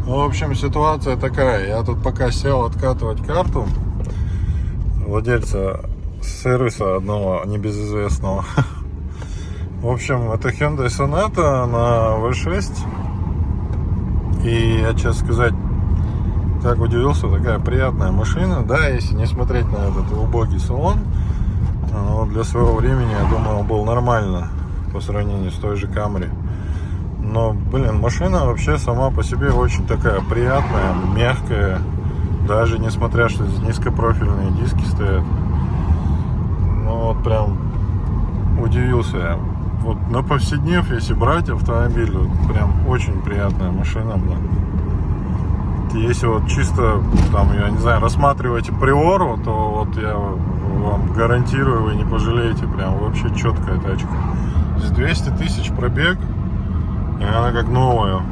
В общем, ситуация такая. Я тут пока сел откатывать карту владельца сервиса одного небезызвестного. В общем, это Hyundai Sonata на V6. И я, честно сказать, так удивился, такая приятная машина. Да, если не смотреть на этот убогий салон, но для своего времени, я думаю, он был нормально по сравнению с той же Camry. Но, блин, машина вообще сама по себе очень такая приятная, мягкая. Даже несмотря, что здесь низкопрофильные диски стоят. Ну вот прям удивился я. Вот на повседнев, если брать автомобиль, вот прям очень приятная машина, блин. Если вот чисто там, я не знаю, рассматриваете Приору, то вот я вам гарантирую, вы не пожалеете. Прям вообще четкая тачка. Здесь 200 тысяч пробег, и она как новая.